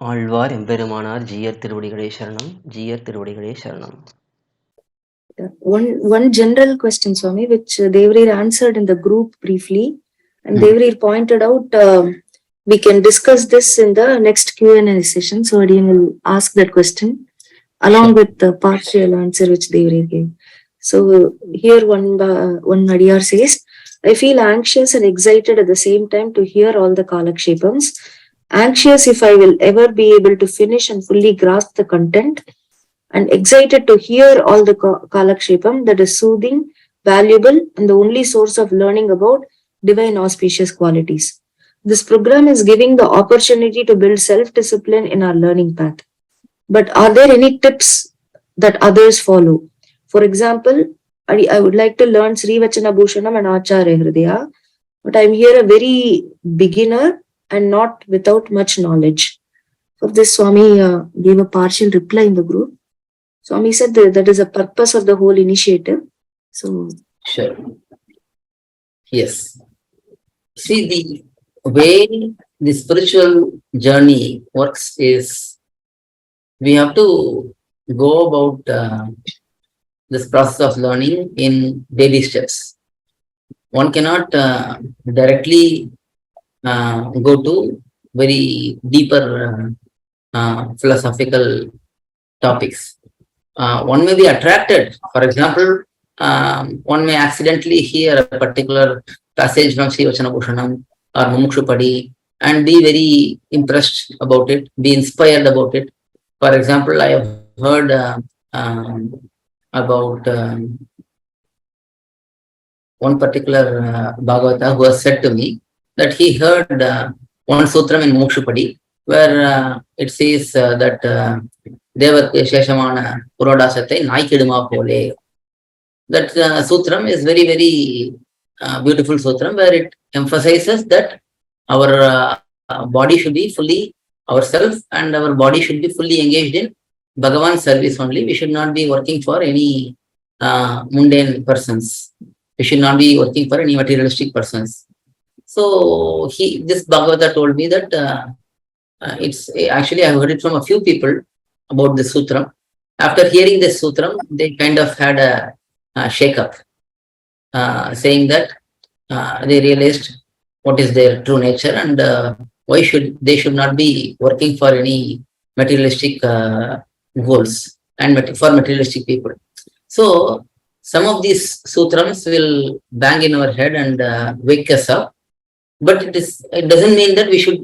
ஆழ்வார் எம்பெருமானார் ஜீயர் திருவடிகளே சரணம். ஜீயர் திருவடிகளே சரணம். One general question, Swami, which Devrir answered in the group briefly, and Devrir pointed out we can discuss this in the next Q&A session. So Adiyan will ask that question along with the partial answer which Devrir gave. So here one Adiyar says, I feel anxious and excited at the same time to hear all the kAlakshEpams. Anxious if I will ever be able to finish and fully grasp the content, and excited to hear all the kAlakshEpam that is soothing, valuable, and the only source of learning about divine auspicious qualities. This program is giving the opportunity to build self-discipline in our learning path. But are there any tips that others follow? For example, I would like to learn Sri Vachana Bhushanam and Acharya Hridaya, but I'm here a very beginner and not without much knowledge. For this, Swami gave a partial reply in the group. Swami said that is the purpose of the whole initiative. So, sure. Yes. See, the way the spiritual journey works is we have to go about this process of learning in baby steps. One cannot directly go to very deeper philosophical topics. One may be attracted. For example, one may accidentally hear a particular passage from Sri Vachana Bhushanam or Mumukshupadi and be very impressed about it, be inspired about it. For example, I have heard about one particular Bhagavata who has said to me that he heard one sutram in Mumukshupadi where it says that Devatke Sheshamana Purodasate Naikiduma Pole. That sutram is very, very beautiful sutram where it emphasizes that our body should be fully ourself and our body should be fully engaged in Bhagavan's service only. We should not be working for any mundane persons. We should not be working for any materialistic persons. So this Bhagavata told me that it's actually I heard it from a few people about the sutram. After hearing this sutram, they kind of had a shake-up, saying that they realized what is their true nature and why they should not be working for any materialistic goals and for materialistic people. So some of these sutrams will bang in our head and wake us up, but it doesn't mean that we should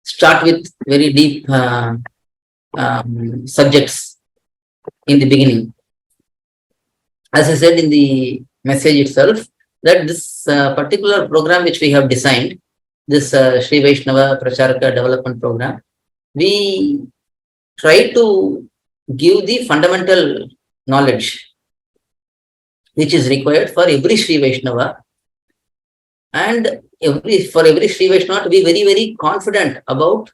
start with very deep subjects in the beginning. As I said in the message itself, that this particular program which we have designed, this Sri Vaishnava prachAraka development program, we try to give the fundamental knowledge which is required for every Sri Vaishnava, and for every Sri Vaishnava to be very, very confident about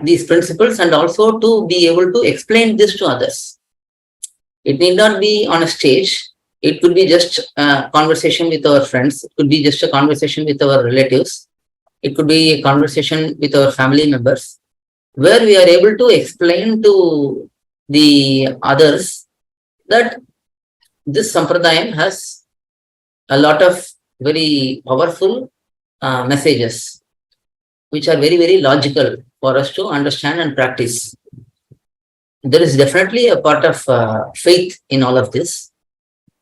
these principles and also to be able to explain this to others. It need not be on a stage. It could be just a conversation with our friends. It could be just a conversation with our relatives. It could be a conversation with our family members, where we are able to explain to the others that this Sampradayam has a lot of very powerful messages, which are very, very logical for us to understand and practice. There is definitely a part of faith in all of this.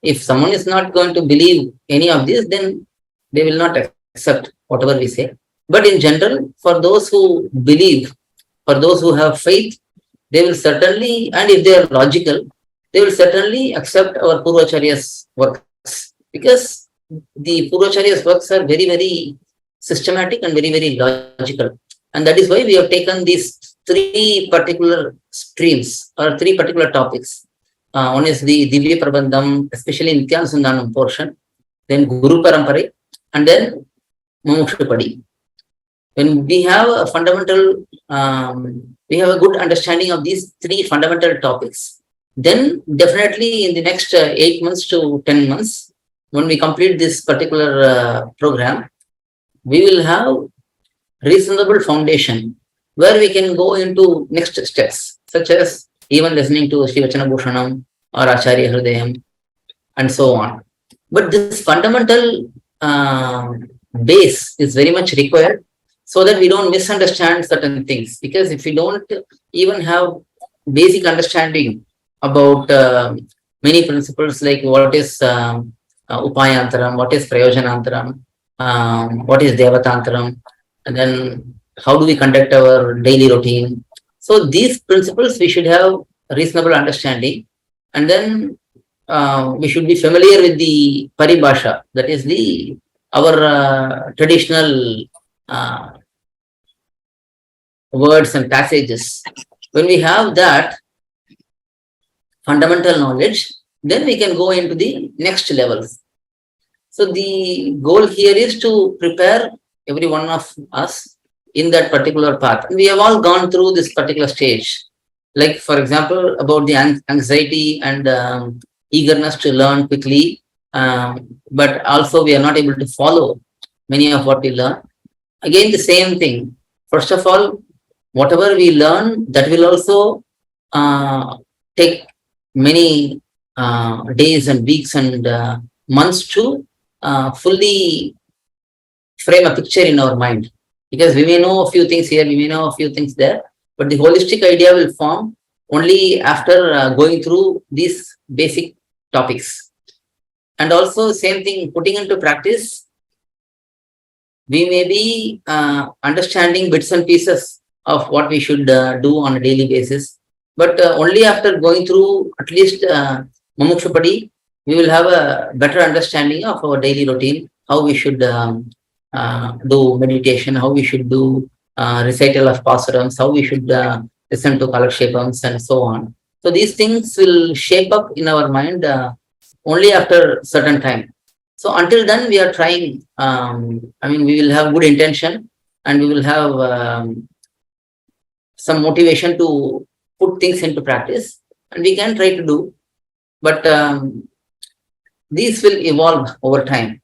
If someone is not going to believe any of this, then they will not accept whatever we say. But in general, for those who believe, for those who have faith, they will certainly, and if they are logical, they will certainly accept our Purvacharya's works, because the Purvacharya's works are very, very systematic and very, very logical. And that is why we have taken these three particular streams or three particular topics. One is the Divya Prabandham, especially Nityanandanam portion, then Guru Parampare, and then Mumukshupadi. When we have a fundamental, we have a good understanding of these three fundamental topics, then definitely in the next 8 months to 10 months, when we complete this particular program, we will have reasonable foundation where we can go into next steps, such as even listening to Sri Vachana Bhushanam or Acharya Hridayam and so on. But this fundamental base is very much required so that we don't misunderstand certain things. Because if we don't even have basic understanding about many principles like what is Upayantaram, what is Prayojanantaram, what is Devatantaram, and then how do we conduct our daily routine. So these principles we should have reasonable understanding, and then we should be familiar with the paribhasha, that is the our traditional words and passages. When we have that fundamental knowledge, then we can go into the next levels. So the goal here is to prepare every one of us in that particular path. And we have all gone through this particular stage. Like, for example, about the anxiety and eagerness to learn quickly, but also we are not able to follow many of what we learn. Again, the same thing. First of all, whatever we learn, that will also take many days and weeks and months to fully frame a picture in our mind. Because we may know a few things here, we may know a few things there, but the holistic idea will form only after going through these basic topics. And also, same thing, putting into practice, we may be understanding bits and pieces of what we should do on a daily basis. But only after going through at least Mamukshapadi, we will have a better understanding of our daily routine, how we should do meditation, how we should do recital of pasarams, how we should listen to kAlakshEpams and so on. So these things will shape up in our mind only after certain time. So until then, we are trying, we will have good intention and we will have some motivation to put things into practice, and we can try to do. But these will evolve over time.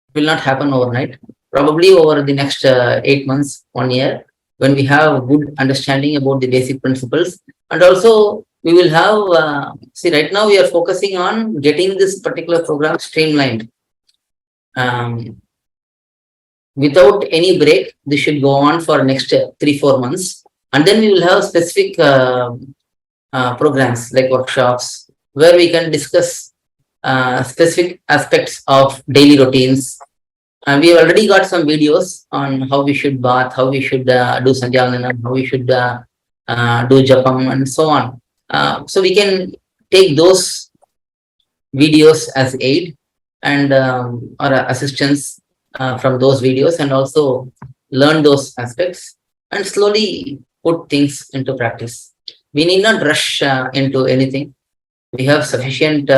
It will not happen overnight. Probably over the next 8 months, 1 year, when we have good understanding about the basic principles. And also we will have, right now we are focusing on getting this particular program streamlined. Without any break, this should go on for next 3-4 months. And then we will have specific programs like workshops where we can discuss specific aspects of daily routines. And we already got some videos on how we should bath, how we should do Sandhyavandanam, how we should do Japam and so on. So we can take those videos as aid and or assistance from those videos, and also learn those aspects and slowly put things into practice. We need not rush into anything. We have sufficient,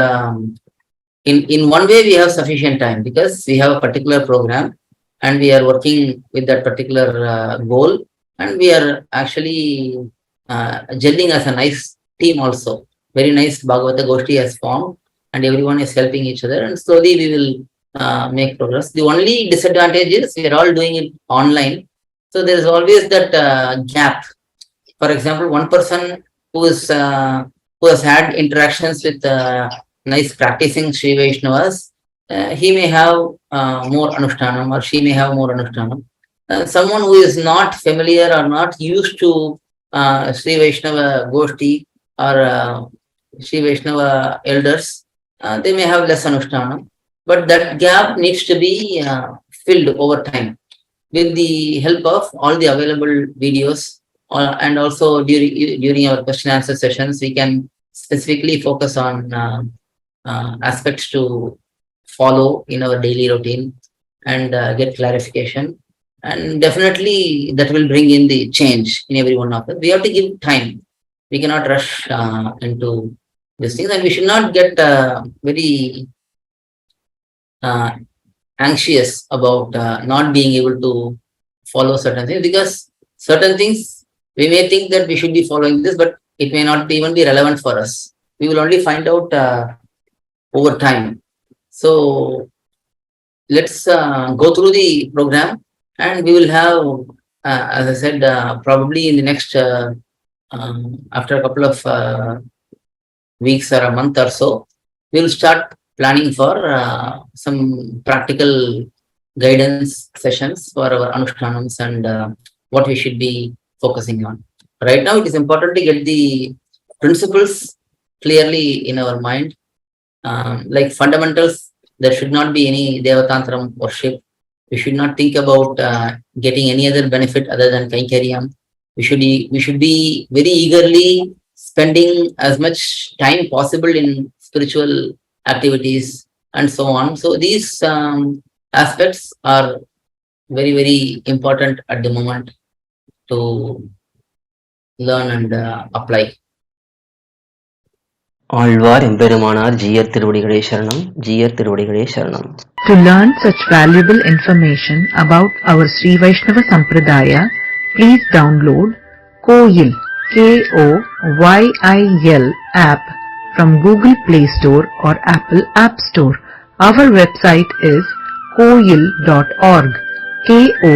in one way we have sufficient time because we have a particular program and we are working with that particular goal, and we are actually gelling as a nice team also. Very nice Bhagavata Goshti has formed and everyone is helping each other, and slowly we will make progress. The only disadvantage is we are all doing it online. So there is always that gap. For example, one person who has had interactions with nice practicing Sri Vaishnavas, he may have more Anushtanam or she may have more Anushtanam. Someone who is not familiar or not used to Sri Vaishnava Goshti or Sri Vaishnava elders, they may have less Anushtanam. But that gap needs to be filled over time with the help of all the available videos. And also during our question answer sessions, we can specifically focus on aspects to follow in our daily routine and get clarification. And definitely that will bring in the change in every one of us. We have to give time. We cannot rush into these things, and we should not get very anxious about not being able to follow certain things, because certain things we may think that we should be following this, but it may not even be relevant for us. We will only find out over time. So let's go through the program, and we will have as I said, probably in the next, after a couple of weeks or a month or so, we'll start planning for some practical guidance sessions for our anushtanams and what we should be focusing on. Right now, it is important to get the principles clearly in our mind. Like fundamentals, there should not be any Devatantram worship. We should not think about getting any other benefit other than Kaikariyam. We should be very eagerly spending as much time possible in spiritual activities and so on. So these aspects are very, very important at the moment to learn and apply. Alvar எம்பெருமானார் ஜீயர் திருவடிகளே சரணம், ஜீயர் திருவடிகளே சரணம். To learn such valuable information about our Sri Vaishnava Sampradaya, please download KOYIL, KOYIL app from Google Play Store or Apple App Store. Our website is koyil.org, KOYIL.org.